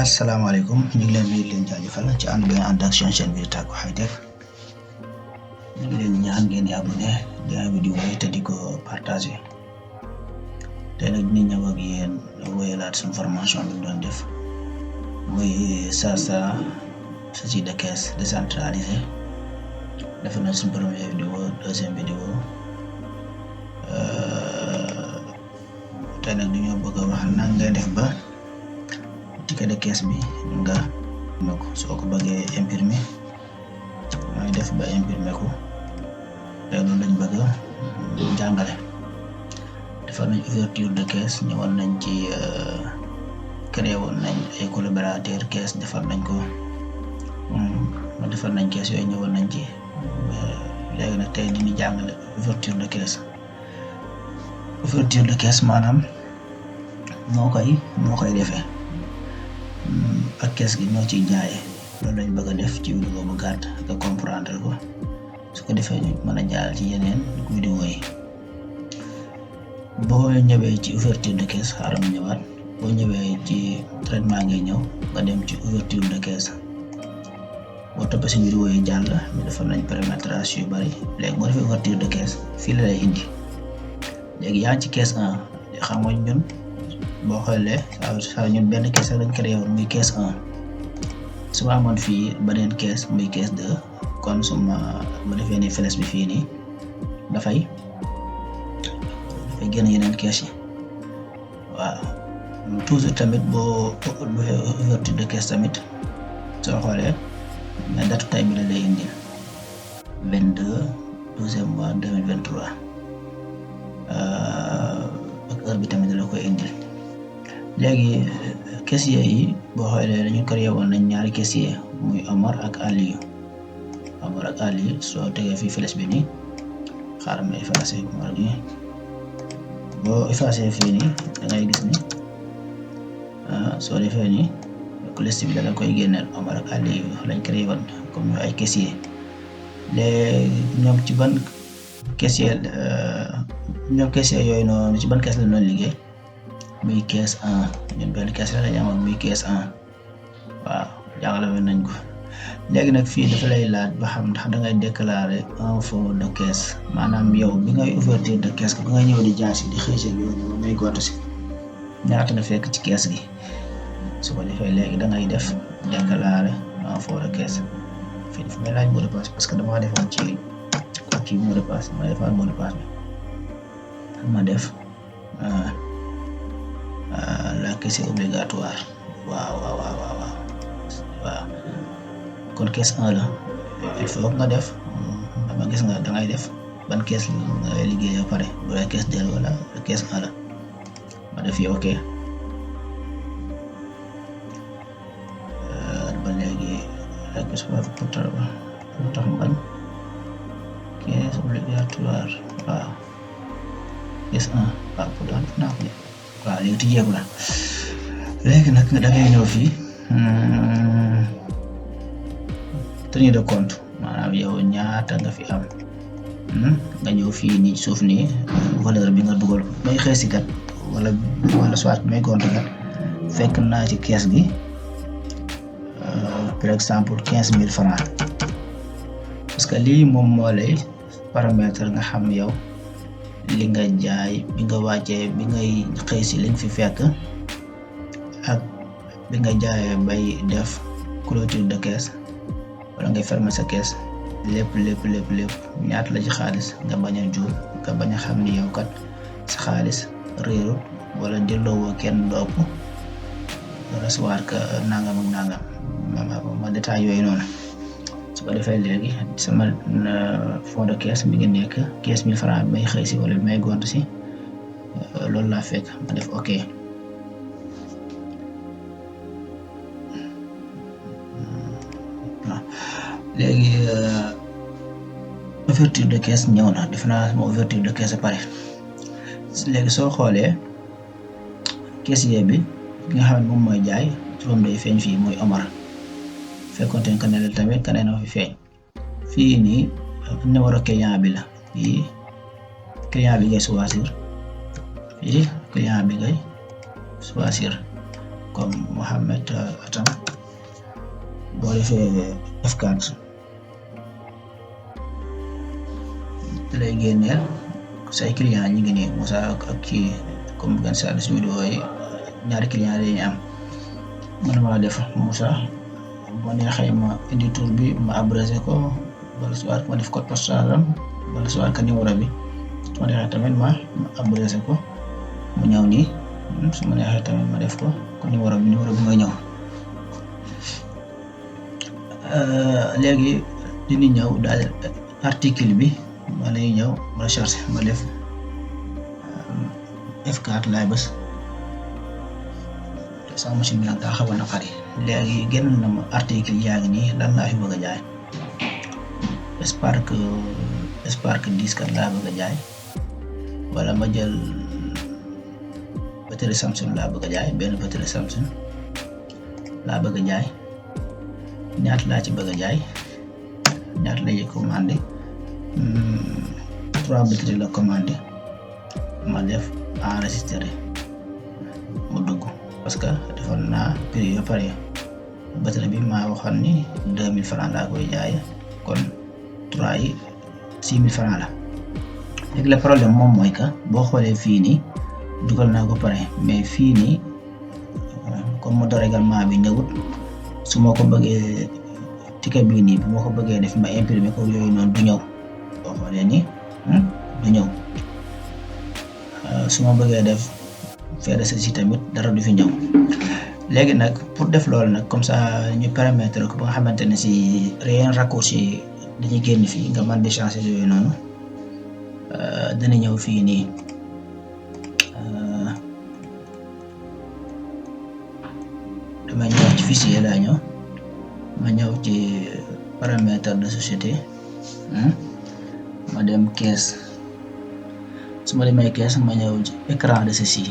asalaamaaleykum ñu ngi leen di leen jaajëfal ci ànd bi nga ànd ak chaîne bi Taaku Hightech ñu ngi leen ñaan ngeen di abonné di ay vidéo yi te di ko partagé tey nag dinañ ñëw ak yéen wéyalaat suñu formation bi ñu doon def muy SASA saisie de caisse décentralisée def na suñu première vidéo deuxième vidéo tey nag dañoo bëgg a wax nan ngay def ba ticket de caisse bi nga ko soo ko bëggee imprimer mooy def ba imprimer ko te loolu lañ bëgg jàngale. defar nañ ouverture de caisse ñëwoon nañ ci créé woon nañ ay collaborateur caisse defar nañ ko defar nañ caisse yooyu ñëwoon nañ ci léegi nag tey dañuy jàngale ouverture de caisse. ouverture de caisse maanaam noo koy defee ak caisse gi ñoo ciy jaayee loolu lañ bëgg a def ci vidéo bu gàtt nga comprendre ko su ko defee ñu mën a jaar ci yeneen vidéo yi. boo ñëwee ci ouverture de caisse xaaral ma ñëwaat boo ñëwee ci traitement ngay ñëw nga dem ci ouverture de caisse boo toppee si vidéo yi jàll ñu defal nañ paramétrage yu bari léegi boo defee ouverture de caisse fii la lay indi léegi yaa ngi ci caisse 1 xam nga ñun boo xoolee saa ñun benn caisse lañ créé woon muy caisse 1 su ma amoon fii beneen caisse muy caisse 2 kon su ma defee ni flèche bi fii nii dafay génn yeneen caisse yi waaw toujours tamit boo ouverture de caisse tamit soo xoolee mais date tay bi la lay indi 22/12 mois 2023 ak heure bi tamit la koy indil. léegi caissier yi boo xoolee dañu créé woon nañ ñaari caissier muy Omar ak Aliou soo tegee fii flèche bi nii xaaral ma effacé Omar gi boo effacé fii nii da ngay gis ni soo defee nii liste bi da la koy génneel Omar ak Aliou lañ créé woon comme ñu ay caissier léegi ñoom ci ban caissier yooyu noonu ci ban caisse la noonu liggéey muy caisse 1 ñun benn caisse la lañ amoon muy caisse 1 waaw jàngale nañ ko. léegi nag fii dafa lay laaj ba xam ndax da ngay déclarer un fonds de caisse maanaam yow bi ngay ouverture de caisse bi nga ñëw di jaay si di xëy si yooyu ngay gont si ñaata nga fekk ci caisse gi su ko defee léegi da ngay def déclarer un fonds de caisse fii dafa may laaj mot de passe parce que dama defoon ci kii mot de passe ma defaat mot de passe bi ma def la caisse est obligatoire waaw kon caisse 1 la il faut nga def dama gis nga dangay def ban caisse ngay liggéey ba pare bu dee caisse 2 wala caisse 1 la ma def yi ok ba léegi la caisse pour tax mu bañ caisse obligatoire waaw caisse 1 waaw pour tax naa ko waaw léegi tijjeeku la léegi nag da ngay ñëw fii tenue de compte maanaam yow ñaata nga fi am nga ñëw fii nii suuf nii valeur bi nga dugal may xëy si kat wala soit may compte kat fekk naa ci caisse gi par exemple 15 000 francs parce que lii moom moo lay paramètre nga xam yow li nga jaay bi nga wàccee bi ngay xëy si li nga fi fekk ak bi nga jaayee bay def clôture de caisse wala ngay fermer sa caisse lépp ñaata la ci xaalis nga bañ a juum nga bañ a xam ni yow kat sa xaalis réerut wala delloo kenn lu ëpp recevoir que nangam ak nangam ma détail yooyu noonu su ko defee léegi sama fond de caisse mi ngi nekk 15 000 francs may xëy si wala may gont si loolu laa fekk ma def ok. léegi ouverture de caisse ñëw na def naa sama ouverture de caisse a pare léegi soo xoolee caissier bi nga xam ne moom mooy jaay turam day feeñ fii mooy Omar fekkonte ne kaneel tamit kaneel na fi feeñ fii nii numéro client bi la fii client bi ngay choisir comme Mohamed Atam boo defee F4 lay génneel say client ñi ngi nii Moussa ak kii comme gan sa si vidéo yi ñaari client yi ñu am man maa def Moussa boo neexee ma indi tur bi ma abrégé ko wala soit ma def code postal am wala soit ka numéro bi su ma neexee tamit ma abrégé ko mu ñëw nii su ma neexee tamit ma def ko numéro bi mooy ñëw léegi dina ñëw daal article bi ma lay ñëw ma chargé ma def F4 laay bës sama machine bi nag daa xaw a naqari léegi génn na ma article yaa ngi nii lan laa fi bëgg a jaay Spark 10 kat laa bëgg a jaay wala ma jël batterie Samsung laa bëgg a jaay benn batterie Samsung laa bëgg a jaay ñaata laa ci bëgg a jaay ñaata la ñuy commandé 3 batterie la commandé ma def enregistré mu dugg parce que defoon naa prix ba pare batterie bi maa waxoon ni 2000 francs laa koy jaay kon 3 yi 6000 francs la léegi le problème moom mooy que boo xoolee fii nii dugal naa ko pare mais fii nii comme mode de règlement bi ñëwut su ma ko bëggee ticket bii nii bu ma ko bëggee def ma imprimer ko yooyu noonu du ñëw boo xoolee nii du ñëw su ma bëggee def faire ceci tamit dara du fi ñëw léegi nag pour def loolu nag comme ça ñu permettre ko ba nga xamante ne si rien raccourci dañuy génn fii nga mën di changer yooyu noonu dina ñëw fii nii damay ñëw ci fichier laa ñëw ma ñëw ci paramètre de société ma dem caisse su ma demee caisse ma ñëw ci écran de ceci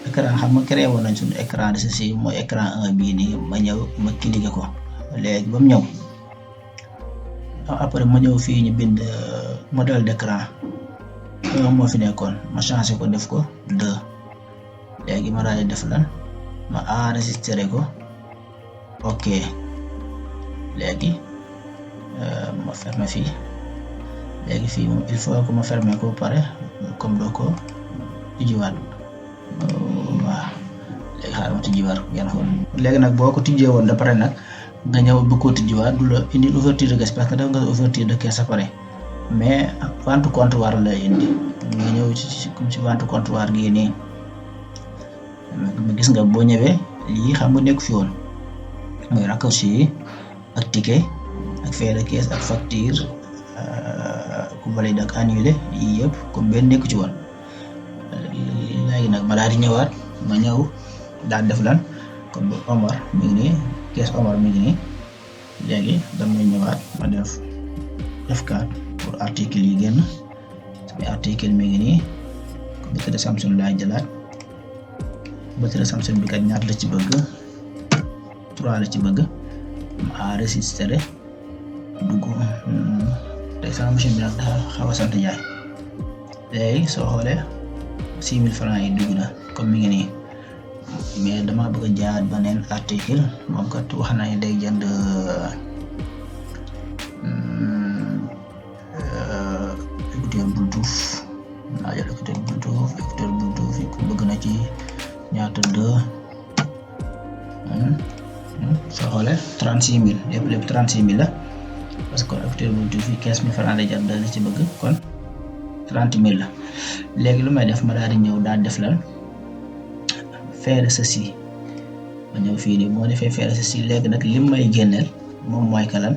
écran xam nga créé woon nañ suñu écran de ceci mooy écran 1 bii nii ma ñëw ma cliqué ko léegi ba mu ñëw après ma ñëw fii ñu bind modèle d'écran moo fi nekkoon ma changé ko def ko 2 léegi ma daal di def lan ma enregistré ko ok léegi ma fermé fii léegi fii moom il faut que ma fermé ko pare comme doo ko tijjiwaat waaw léegi xaaral ma tijjiwaat ngeen xool léegi nag boo ko tijjee woon da pare nag nga ñëw bëgg koo tijjiwaat du la indi ouverture de caisse parce que def nga ouverture de caisse pare mais vente comptoir lay indi nga ñëw ci comme ci vente comptoir gii nii gis nga boo ñëwee lii xam nga nekk fi woon mooy raccourci yi ak ticket ak frais de caisse ak facture ku valide ak annulé yii yëpp comme benn nekku ci woon léegi nag ma daal di ñëwaat ma ñëw daal def lan comme Omar mi ngi nii caisse Omar mi ngi nii léegi damay ñëwaat ma def F4 pour article yi génn sama article mi ngi nii batterie Samsung laay jëlaat batterie Samsung bi kat ñaata la ci bëgg 3 la ci bëgg ma enregistré dugg tey sama machine bi nag dafa xaw a sant jaay léegi soo xoolee 6000 francs yi dugg na comme mi ngi nii mais dama bëgg a jaayaat beneen article moom kat wax na ne day jënd écouteur Bluetooth naa jël écouteur Bluetooth yi ku bëgg na ci ñaata 2 soo xoolee 36000 lépp 36000 la parce que écouteur Bluetooth yi 15000 francs lay jar la ci bëgg kon 30000 la léegi lu may def ma daal di ñëw daal def lan faire ceci ma ñëw fii nii moo defee faire ceci léegi nag lim may génneel moom mooy que lan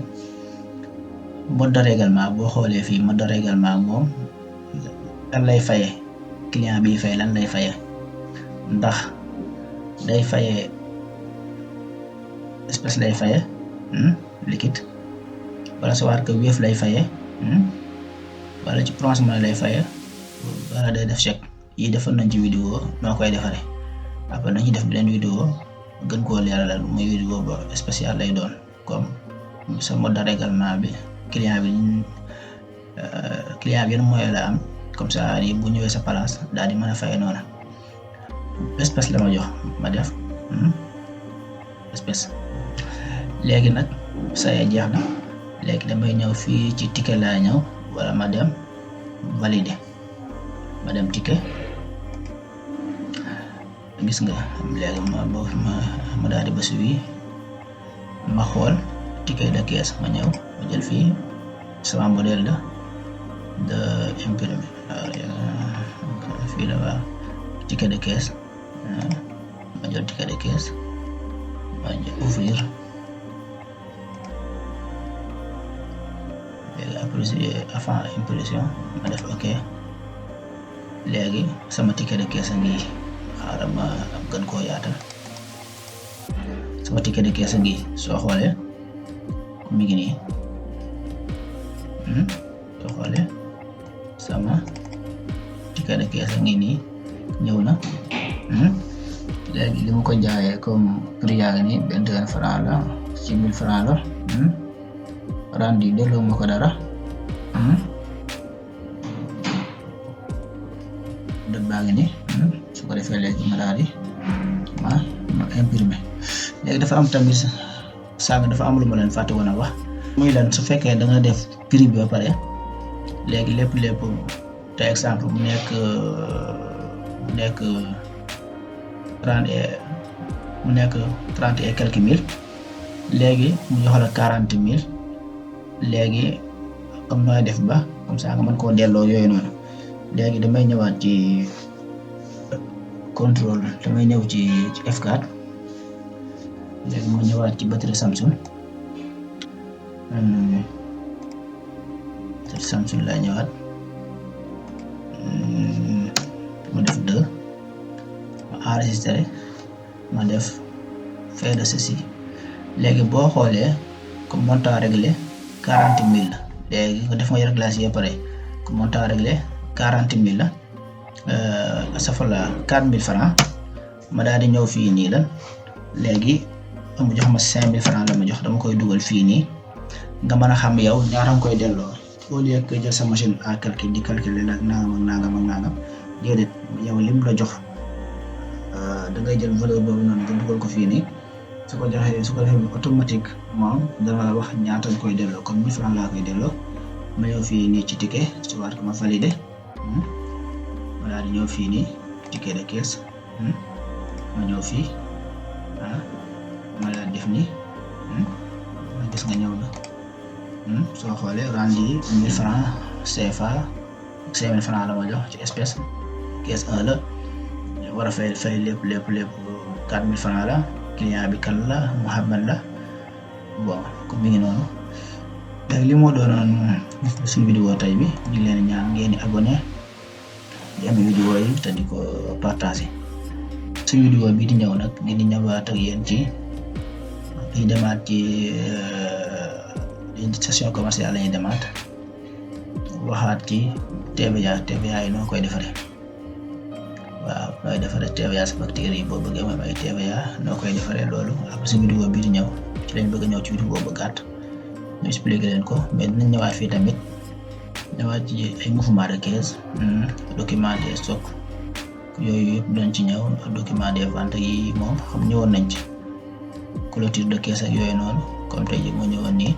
mode de règlement boo xoolee fii mode de règlement moom lan lay fayee client bi fay lan lay fayee ndax day fayee espèce lay fayee liquide wala soit que Wave lay fayee wala ci prolongement lay fayee wala day def chèque yi defoon nañ ci vidéo noo koy defaree après nañu def beneen vidéo gën koo leeralal muy vidéo ba spécial lay doon comme sa mode de règlement bi client bi yan moyen la am comme ça ni bu ñëwee sa place daal di mën a fay noonu espèce la ma jox ma def espèce. léegi nag saa jeex na léegi damay ñëw fii ci ticket laa ñëw wala ma dem valider ma dem ticket gis nga léegi ma daal di bës wi ma xool ticket de caisse ma ñëw ma jël fii sama modèle la de imprimé fii la waa ticket de caisse ma jël ticket de caisse ma jël ouvrir léegi avant impression ma def ok léegi sama ticket de caisse a ngi xaaral ma gën koo yaatal sama ticket de caisse a ngi soo xoolee mi ngi nii soo xoolee sama ticket de caisse a ngi nii ñëw na léegi li ma ko jaayee comme prix yaa ngi nii 21 francs la ci 1000 francs la rendu delloo ma ko dara date baa ngi nii su ko defee léegi ma daal di ma imprimer léegi dafa am tamit sàng dafa am lu ma leen fàtte woon a wax muy lan su fekkee da nga def prix bi ba pare léegi lépp te exemple mu nekk 30 et quelques mille léegi mu jox la 40 000 léegi comme nooy def ba comme ça nga mën koo delloo yooyu noonu léegi damay ñëwaat ci contrôle damay ñëw ci F4 léegi ma ñëwaat ci batterie Samsung lay ñëwaat ma def 2 ma enregistré ma def fait de ceci léegi boo xoolee comme montant réglé 40 000 la léegi nga def nga réglage yi pare comme montant réglé 40 000 la safala 4 000 francs ma daal di ñëw fii nii la léegi mu jox ma 5 000 francs la ma jox dama koy dugal fii nii nga mën a xam yow ñaata nga koy delloo au lieu que jël sa machine à calcul di calculer nag nangam déedéet yow lim la jox da ngay jël valeur boobu noonu nga dugal ko fii nii su ko defee automatique moom dana la wax ñaata nga koy delloo comme 1000 francs laa koy delloo ma ñëw fii nii ci ticket su waat ko ma valider ma daal di ñëw fii nii ticket de caisse ma ñëw fii ma daal def nii gis nga ñëw na soo xoolee rendu yi 1000 francs CFA 5000 francs la ma jox ci espèce caisse 1 la war a fay lépp 4000 francs la client bi kan la Mouhamed la bon comme mi ngi noonu léegi li moo doonoon suñu vidéo tey bi ñu ngi leen ñaan ngeen di abonné di am vidéo yi te di ko partager suñu vidéo bi di ñëw nag ngeen di ñëwaat ak yéen ci di demaat ci session commerciale la ñuy demaat waxaat ci TVA yi noo koy defaree waaw nooy defaree TVA sa facture yi boo bëggee moom ay TVA noo koy defaree loolu après si vidéo bi di ñëw ci lañ bëgg a ñëw ci vidéo bu gàtt ñu expliquer leen ko mais dinañ ñëwaat fii tamit ñëwaat ci ay mouvement de caisse document de stock yooyu yëpp dañ ci ñëw document des ventes yi moom xam ñëwoon nañ ci clôture de caisse ak yooyu noonu comme tey jii moo ñëwoon nii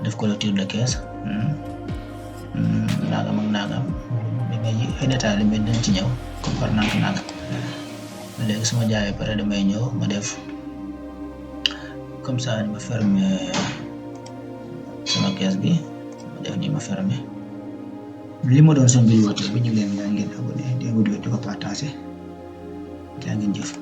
def clôture de caisse nangam ak nangam ay détails mais dañ ci ñëw comme par nangam léegi su ma jaayee pare damay ñëw ma def comme ça ma fermer sama caisse bi ma def nii ma fermer li ma doon seen vidéo bi ñu leen ñaan ngeen abonné di ko partager jaa ngeen jëf.